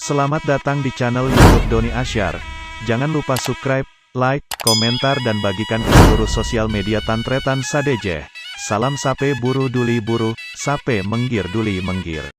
Selamat datang di channel YouTube Doni Asyar. Jangan lupa subscribe, like, komentar dan bagikan ke seluruh sosial media Tantretan Sadejeh. Salam sape buru duli buru, sape menggir duli menggir.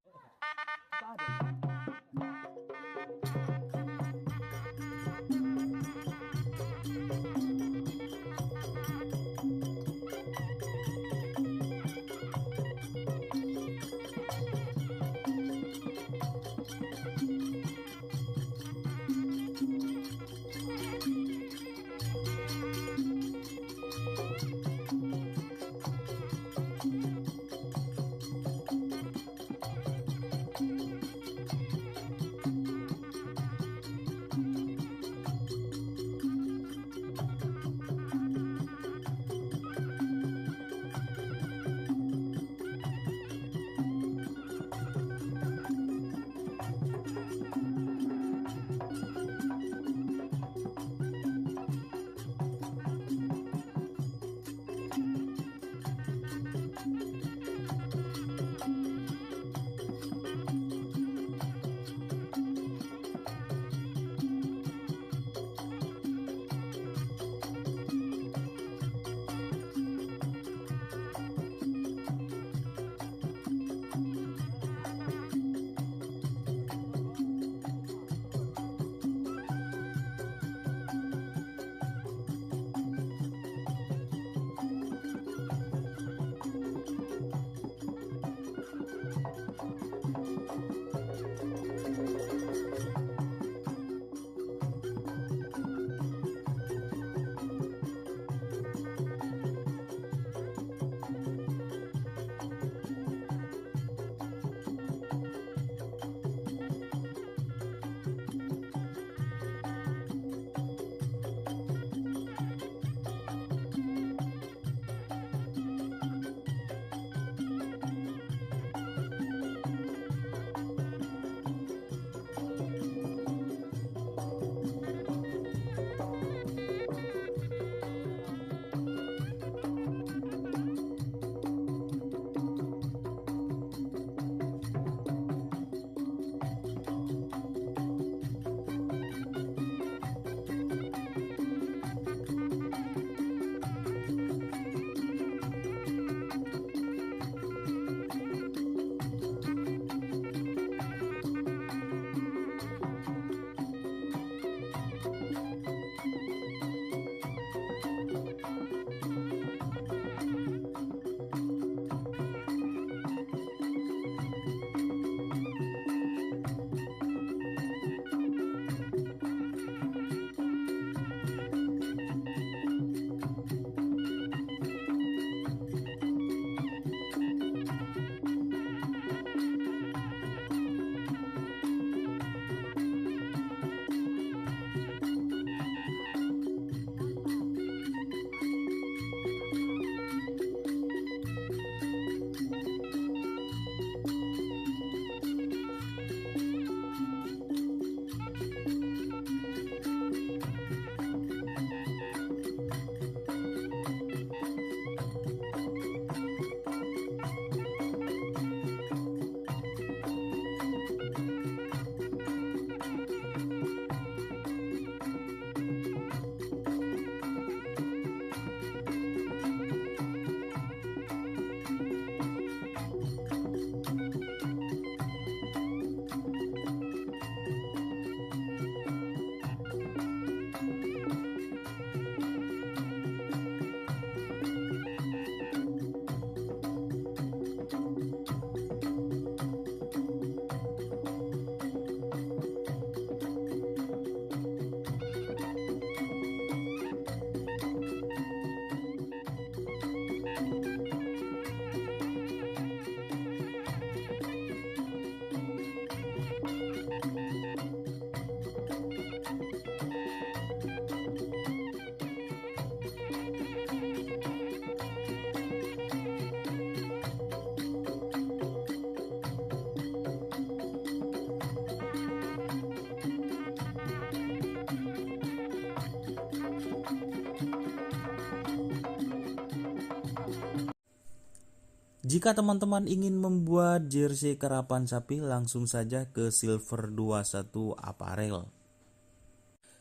Jika teman-teman ingin membuat jersey karapan sapi, langsung saja ke Silver 21 Apparel.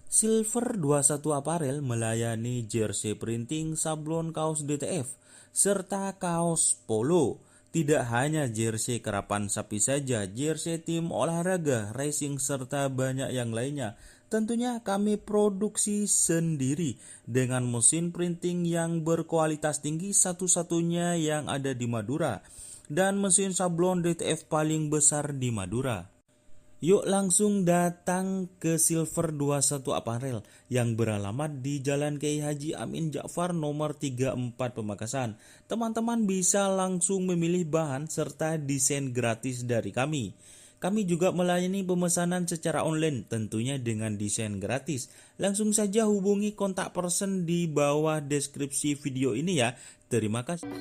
Silver 21 Apparel melayani jersey printing, sablon kaos DTF, serta kaos polo. Tidak hanya jersey karapan sapi saja, jersey tim olahraga, racing, serta banyak yang lainnya. Tentunya kami produksi sendiri dengan mesin printing yang berkualitas tinggi, satu-satunya yang ada di Madura, dan mesin sablon DTF paling besar di Madura. Yuk langsung datang ke Silver 21 Apparel yang beralamat di Jalan Kiai Haji Amin Ja'far nomor 34 Pamekasan. Teman-teman bisa langsung memilih bahan serta desain gratis dari kami. Kami juga melayani pemesanan secara online, tentunya dengan desain gratis. Langsung saja hubungi kontak person di bawah deskripsi video ini ya. Terima kasih.